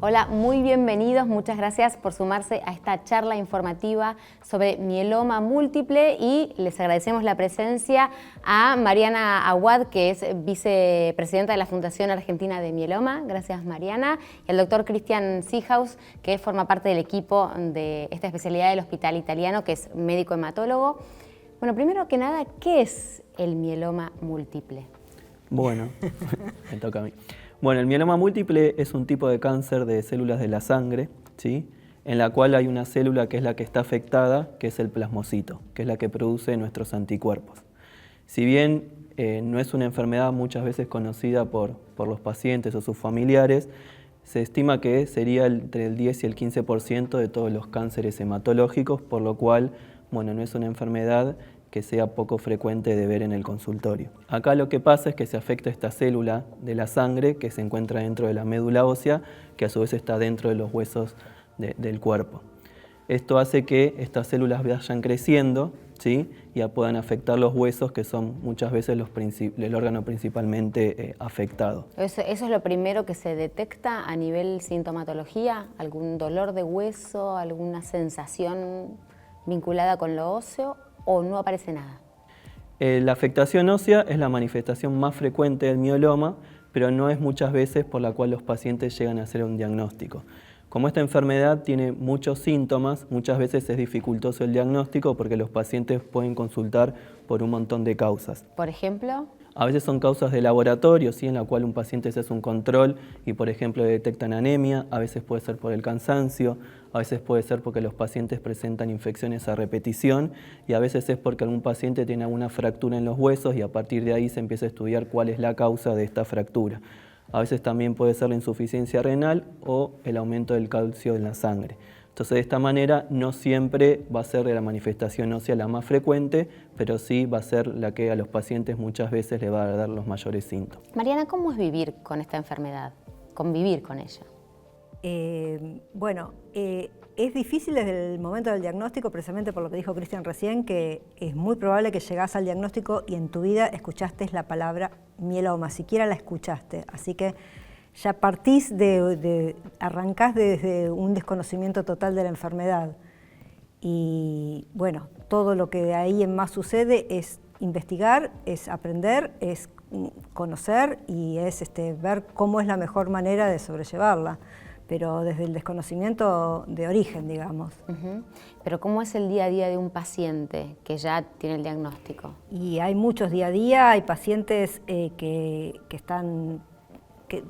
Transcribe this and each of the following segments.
Hola, muy bienvenidos. Muchas gracias por sumarse a esta charla informativa sobre mieloma múltiple y les agradecemos la presencia a Mariana Aguad, que es vicepresidenta de la Fundación Argentina de Mieloma. Gracias, Mariana. Y al doctor Christian Seehaus, que forma parte del equipo de esta especialidad del Hospital Italiano, que es médico hematólogo. Bueno, primero que nada, ¿qué es el mieloma múltiple? Bueno, me toca a mí. Bueno, el mieloma múltiple es un tipo de cáncer de células de la sangre, ¿sí? En la cual hay una célula que es la que está afectada, que es el plasmocito, que es la que produce nuestros anticuerpos. Si bien no es una enfermedad muchas veces conocida por los pacientes o sus familiares, se estima que sería entre el 10 y el 15% de todos los cánceres hematológicos, por lo cual, bueno, no es una enfermedad que sea poco frecuente de ver en el consultorio. Acá lo que pasa es que se afecta esta célula de la sangre que se encuentra dentro de la médula ósea, que a su vez está dentro de los huesos del cuerpo. Esto hace que estas células vayan creciendo, ¿sí? Y puedan afectar los huesos, que son muchas veces el órgano principalmente afectado. ¿Eso es lo primero que se detecta a nivel sintomatología? ¿Algún dolor de hueso, alguna sensación vinculada con lo óseo? ¿O no aparece nada? La afectación ósea es la manifestación más frecuente del mieloma, pero no es muchas veces por la cual los pacientes llegan a hacer un diagnóstico. Como esta enfermedad tiene muchos síntomas, muchas veces es dificultoso el diagnóstico porque los pacientes pueden consultar por un montón de causas. ¿Por ejemplo? A veces son causas de laboratorio, ¿sí? En la cual un paciente se hace un control y, por ejemplo, detectan anemia. A veces puede ser por el cansancio, a veces puede ser porque los pacientes presentan infecciones a repetición y a veces es porque algún paciente tiene alguna fractura en los huesos y a partir de ahí se empieza a estudiar cuál es la causa de esta fractura. A veces también puede ser la insuficiencia renal o el aumento del calcio en la sangre. Entonces, de esta manera, no siempre va a ser la manifestación ósea la más frecuente, pero sí va a ser la que a los pacientes muchas veces le va a dar los mayores síntomas. Mariana, ¿cómo es vivir con esta enfermedad? Convivir con ella. Es difícil desde el momento del diagnóstico, precisamente por lo que dijo Christian recién, que es muy probable que llegás al diagnóstico y en tu vida escuchaste la palabra mieloma, siquiera la escuchaste. Así que ya partís arrancás desde un desconocimiento total de la enfermedad. Y bueno, todo lo que de ahí en más sucede es investigar, es aprender, es conocer y es ver cómo es la mejor manera de sobrellevarla, pero desde el desconocimiento de origen, digamos. Pero ¿cómo es el día a día de un paciente que ya tiene el diagnóstico? Y hay muchos día a día, hay pacientes que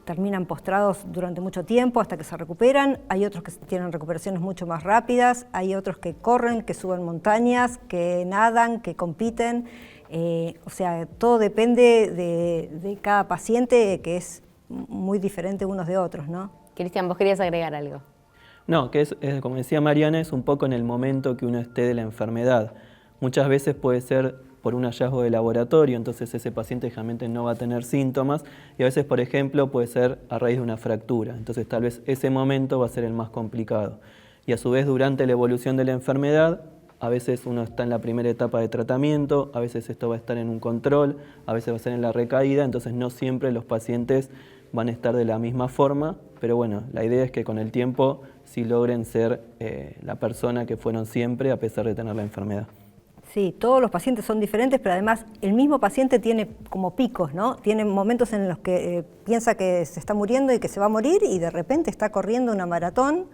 terminan postrados durante mucho tiempo hasta que se recuperan, hay otros que tienen recuperaciones mucho más rápidas, hay otros que corren, que suben montañas, que nadan, que compiten, o sea, todo depende de cada paciente, que es muy diferente unos de otros, ¿no? Christian, ¿vos querías agregar algo? No, que como decía Mariana, es un poco en el momento que uno esté de la enfermedad. Muchas veces puede ser por un hallazgo de laboratorio, entonces ese paciente realmente no va a tener síntomas, y a veces, por ejemplo, puede ser a raíz de una fractura, entonces tal vez ese momento va a ser el más complicado. Y a su vez, durante la evolución de la enfermedad, a veces uno está en la primera etapa de tratamiento, a veces esto va a estar en un control, a veces va a ser en la recaída, entonces no siempre los pacientes van a estar de la misma forma, pero bueno, la idea es que con el tiempo sí logren ser la persona que fueron siempre a pesar de tener la enfermedad. Sí, todos los pacientes son diferentes, pero además el mismo paciente tiene como picos, ¿no? Tiene momentos en los que piensa que se está muriendo y que se va a morir y de repente está corriendo una maratón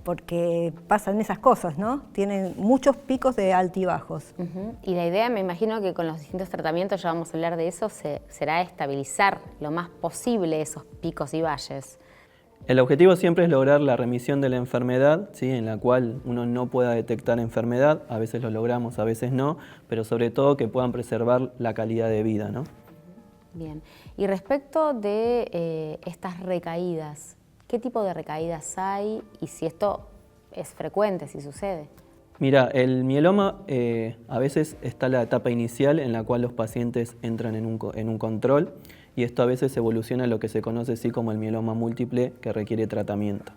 porque pasan esas cosas, ¿no? Tienen muchos picos de altibajos. Y la idea, me imagino que con los distintos tratamientos, ya vamos a hablar de eso, será estabilizar lo más posible esos picos y valles. El objetivo siempre es lograr la remisión de la enfermedad, ¿sí? En la cual uno no pueda detectar enfermedad, a veces lo logramos, a veces no, pero sobre todo que puedan preservar la calidad de vida, ¿no? Bien, y respecto de estas recaídas, ¿qué tipo de recaídas hay y si esto es frecuente, si sucede? Mira, el mieloma a veces está la etapa inicial en la cual los pacientes entran en un control y esto a veces evoluciona a lo que se conoce así como el mieloma múltiple que requiere tratamiento.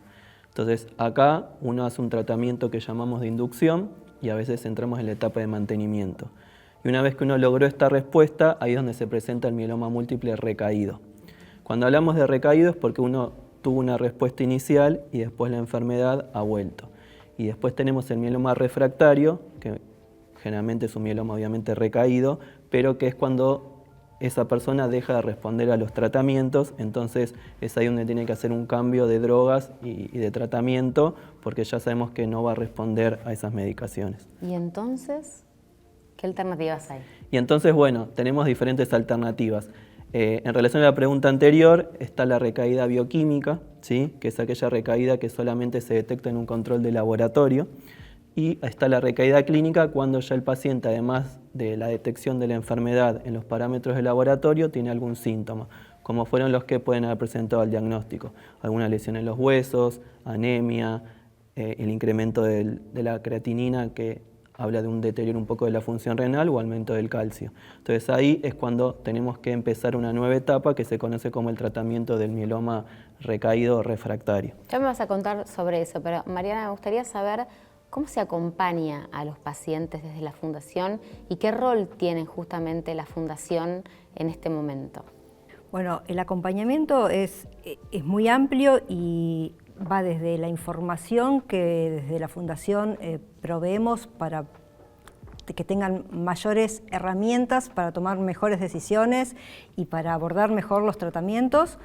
Entonces acá uno hace un tratamiento que llamamos de inducción y a veces entramos en la etapa de mantenimiento. Y una vez que uno logró esta respuesta, ahí es donde se presenta el mieloma múltiple recaído. Cuando hablamos de recaído es porque uno tuvo una respuesta inicial y después la enfermedad ha vuelto. Y después tenemos el mieloma refractario, que generalmente es un mieloma obviamente recaído, pero que es cuando esa persona deja de responder a los tratamientos, entonces es ahí donde tiene que hacer un cambio de drogas y de tratamiento, porque ya sabemos que no va a responder a esas medicaciones. ¿Y entonces qué alternativas hay? Y entonces, bueno, tenemos diferentes alternativas. En relación a la pregunta anterior, está la recaída bioquímica, ¿sí? Que es aquella recaída que solamente se detecta en un control de laboratorio. Y está la recaída clínica cuando ya el paciente, además de la detección de la enfermedad en los parámetros de laboratorio, tiene algún síntoma, como fueron los que pueden haber presentado al diagnóstico. Alguna lesión en los huesos, anemia, el incremento de la creatinina, que habla de un deterioro un poco de la función renal, o aumento del calcio. Entonces ahí es cuando tenemos que empezar una nueva etapa que se conoce como el tratamiento del mieloma recaído o refractario. Ya me vas a contar sobre eso, pero Mariana, me gustaría saber ¿cómo se acompaña a los pacientes desde la Fundación y qué rol tiene justamente la Fundación en este momento? Bueno, el acompañamiento es muy amplio y va desde la información que desde la Fundación proveemos para que tengan mayores herramientas para tomar mejores decisiones y para abordar mejor los tratamientos,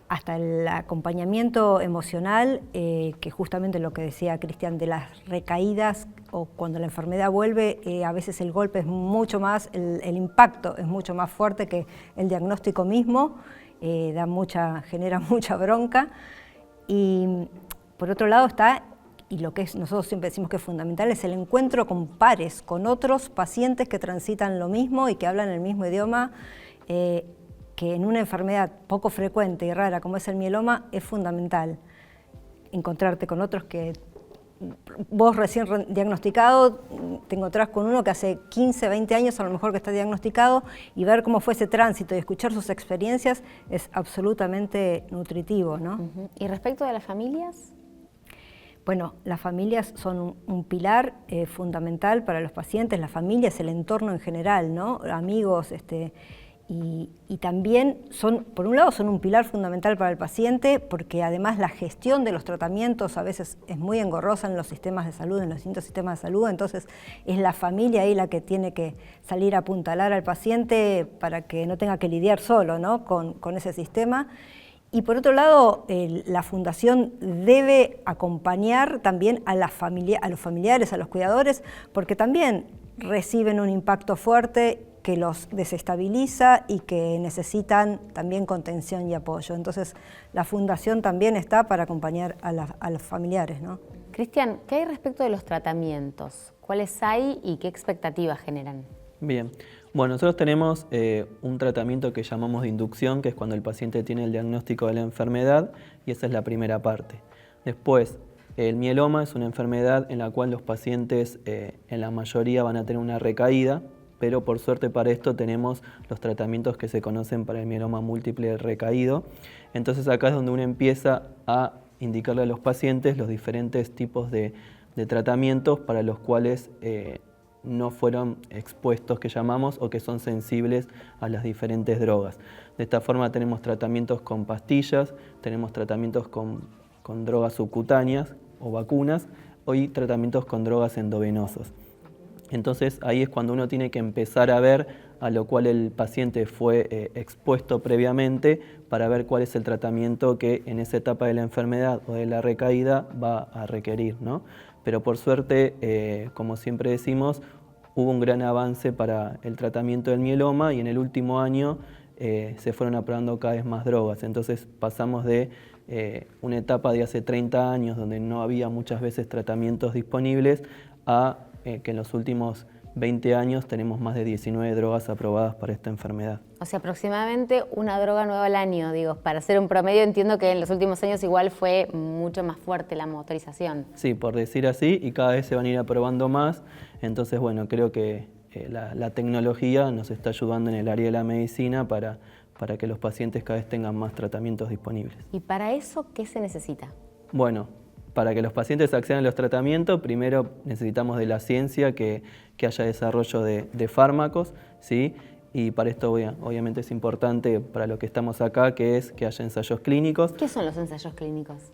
hasta el acompañamiento emocional, que justamente lo que decía Cristian de las recaídas o cuando la enfermedad vuelve, a veces el golpe es mucho más, el impacto es mucho más fuerte que el diagnóstico mismo, genera mucha bronca. Y por otro lado está, y lo que nosotros siempre decimos que es fundamental, es el encuentro con pares, con otros pacientes que transitan lo mismo y que hablan el mismo idioma, que en una enfermedad poco frecuente y rara como es el mieloma es fundamental encontrarte con otros que vos recién diagnosticado, te encontrás con uno que hace 15, 20 años a lo mejor que está diagnosticado y ver cómo fue ese tránsito y escuchar sus experiencias es absolutamente nutritivo, ¿no? ¿Y respecto de las familias? Bueno, las familias son un pilar fundamental para los pacientes, la familia es el entorno en general, ¿no? Amigos, y también por un lado son un pilar fundamental para el paciente porque además la gestión de los tratamientos a veces es muy engorrosa en los sistemas de salud, en los distintos sistemas de salud, entonces es la familia ahí la que tiene que salir a apuntalar al paciente para que no tenga que lidiar solo, ¿no? con ese sistema. Y por otro lado, la Fundación debe acompañar también a los familiares, a los cuidadores, porque también reciben un impacto fuerte que los desestabiliza y que necesitan también contención y apoyo. Entonces, la Fundación también está para acompañar a los familiares, ¿no? Cristian, ¿qué hay respecto de los tratamientos? ¿Cuáles hay y qué expectativas generan? Bien, bueno, nosotros tenemos un tratamiento que llamamos de inducción, que es cuando el paciente tiene el diagnóstico de la enfermedad, y esa es la primera parte. Después, el mieloma es una enfermedad en la cual los pacientes en la mayoría van a tener una recaída, pero por suerte para esto tenemos los tratamientos que se conocen para el mieloma múltiple recaído. Entonces acá es donde uno empieza a indicarle a los pacientes los diferentes tipos de tratamientos para los cuales no fueron expuestos, que llamamos, o que son sensibles a las diferentes drogas. De esta forma tenemos tratamientos con pastillas, tenemos tratamientos con drogas subcutáneas o vacunas, y tratamientos con drogas endovenosos. Entonces ahí es cuando uno tiene que empezar a ver a lo cual el paciente fue expuesto previamente para ver cuál es el tratamiento que en esa etapa de la enfermedad o de la recaída va a requerir, ¿no? Pero por suerte, como siempre decimos, hubo un gran avance para el tratamiento del mieloma y en el último año se fueron aprobando cada vez más drogas. Entonces pasamos de una etapa de hace 30 años donde no había muchas veces tratamientos disponibles a que en los últimos 20 años tenemos más de 19 drogas aprobadas para esta enfermedad. O sea, aproximadamente una droga nueva al año, digo, para hacer un promedio entiendo que en los últimos años igual fue mucho más fuerte la motorización. Sí, por decir así, y cada vez se van a ir aprobando más, entonces bueno, creo que la tecnología nos está ayudando en el área de la medicina para que los pacientes cada vez tengan más tratamientos disponibles. ¿Y para eso qué se necesita? Bueno, para que los pacientes accedan a los tratamientos, primero necesitamos de la ciencia que haya desarrollo de fármacos, ¿sí? Y para esto obviamente es importante para lo que estamos acá, que es que haya ensayos clínicos. ¿Qué son los ensayos clínicos?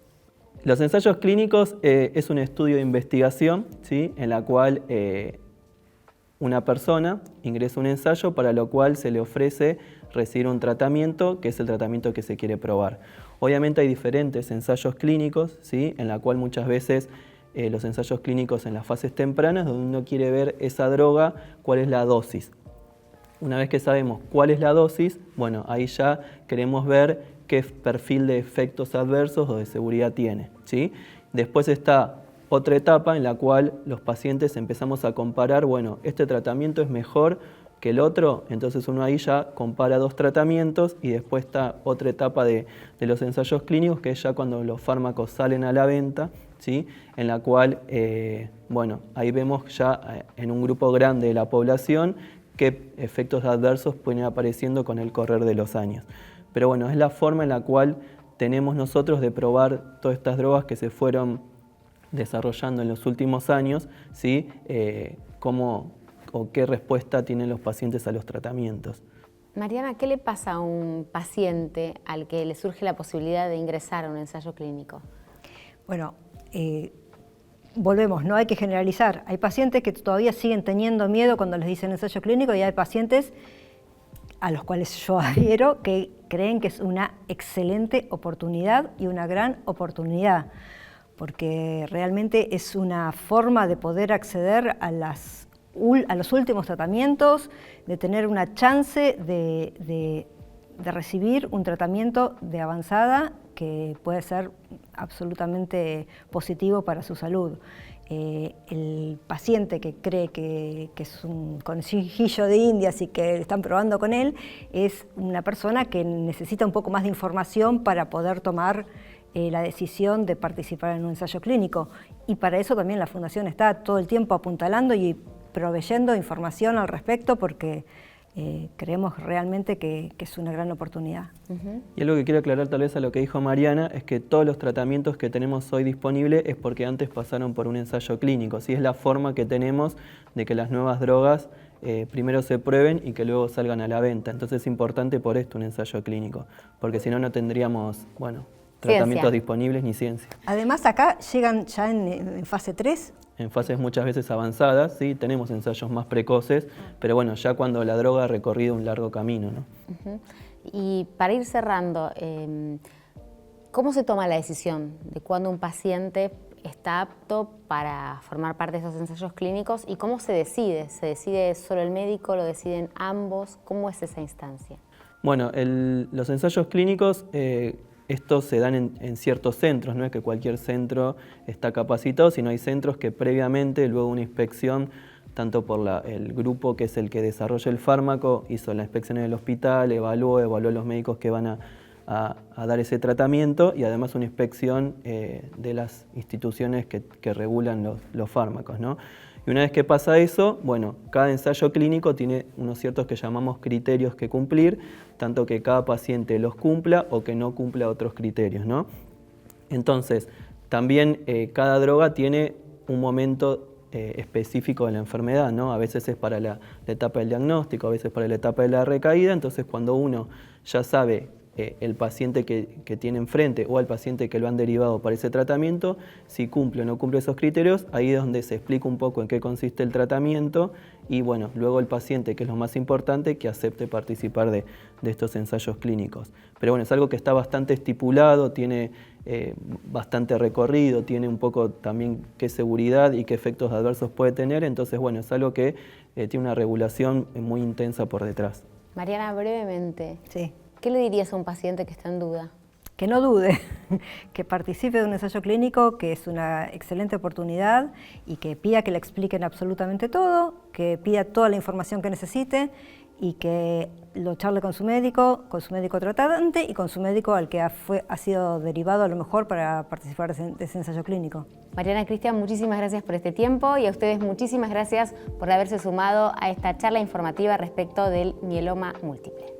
Los ensayos clínicos es un estudio de investigación, ¿sí? En la cual una persona ingresa un ensayo para lo cual se le ofrece recibir un tratamiento, que es el tratamiento que se quiere probar. Obviamente hay diferentes ensayos clínicos, ¿sí? En la cual muchas veces los ensayos clínicos en las fases tempranas, donde uno quiere ver esa droga, cuál es la dosis. Una vez que sabemos cuál es la dosis, bueno, ahí ya queremos ver qué perfil de efectos adversos o de seguridad tiene, ¿sí? Después está otra etapa en la cual los pacientes empezamos a comparar, bueno, este tratamiento es mejor que el otro, entonces uno ahí ya compara dos tratamientos, y después está otra etapa de los ensayos clínicos, que es ya cuando los fármacos salen a la venta, ¿sí? En la cual, bueno, ahí vemos ya en un grupo grande de la población qué efectos adversos pueden ir apareciendo con el correr de los años. Pero bueno, es la forma en la cual tenemos nosotros de probar todas estas drogas que se fueron desarrollando en los últimos años, ¿sí? Cómo o qué respuesta tienen los pacientes a los tratamientos. Mariana, ¿qué le pasa a un paciente al que le surge la posibilidad de ingresar a un ensayo clínico? Bueno, volvemos, no hay que generalizar. Hay pacientes que todavía siguen teniendo miedo cuando les dicen ensayo clínico, y hay pacientes a los cuales yo adhiero que creen que es una excelente oportunidad y una gran oportunidad, porque realmente es una forma de poder acceder a los últimos tratamientos, de tener una chance de recibir un tratamiento de avanzada que puede ser absolutamente positivo para su salud. El paciente que cree que es un conejillo de indias y que están probando con él es una persona que necesita un poco más de información para poder tomar la decisión de participar en un ensayo clínico. Y para eso también la Fundación está todo el tiempo apuntalando y proveyendo información al respecto, porque creemos realmente que es una gran oportunidad. Y algo que quiero aclarar tal vez a lo que dijo Mariana es que todos los tratamientos que tenemos hoy disponibles es porque antes pasaron por un ensayo clínico. ¿Sí? Es la forma que tenemos de que las nuevas drogas primero se prueben y que luego salgan a la venta. Entonces es importante por esto un ensayo clínico, porque si no, no tendríamos, bueno, tratamientos disponibles ni ciencia. Además, acá llegan ya en fase 3. En fases muchas veces avanzadas, sí, tenemos ensayos más precoces, pero bueno, ya cuando la droga ha recorrido un largo camino, ¿no? Y para ir cerrando, ¿cómo se toma la decisión de cuándo un paciente está apto para formar parte de esos ensayos clínicos y cómo se decide? ¿Se decide solo el médico, lo deciden ambos? ¿Cómo es esa instancia? Bueno, los ensayos clínicos estos se dan en ciertos centros, no es que cualquier centro está capacitado, sino hay centros que previamente, luego una inspección, tanto por el grupo que es el que desarrolla el fármaco, hizo la inspección en el hospital, evaluó a los médicos que van a dar ese tratamiento, y además una inspección de las instituciones que regulan los fármacos, ¿no? Y una vez que pasa eso, bueno, cada ensayo clínico tiene unos ciertos que llamamos criterios que cumplir, tanto que cada paciente los cumpla o que no cumpla otros criterios, ¿no? Entonces, también cada droga tiene un momento específico de la enfermedad, ¿no? A veces es para la etapa del diagnóstico, a veces para la etapa de la recaída. Entonces, cuando uno ya sabe el paciente que tiene enfrente o al paciente que lo han derivado para ese tratamiento, si cumple o no cumple esos criterios, ahí es donde se explica un poco en qué consiste el tratamiento, y bueno, luego el paciente, que es lo más importante, que acepte participar de estos ensayos clínicos. Pero bueno, es algo que está bastante estipulado, tiene bastante recorrido, tiene un poco también qué seguridad y qué efectos adversos puede tener, entonces bueno, es algo que tiene una regulación muy intensa por detrás. Mariana, brevemente. Sí. ¿Qué le dirías a un paciente que está en duda? Que no dude, que participe de un ensayo clínico, que es una excelente oportunidad, y que pida que le expliquen absolutamente todo, que pida toda la información que necesite y que lo charle con su médico tratante y con su médico al que ha sido derivado a lo mejor para participar de ese ensayo clínico. Mariana, Cristian, muchísimas gracias por este tiempo, y a ustedes muchísimas gracias por haberse sumado a esta charla informativa respecto del mieloma múltiple.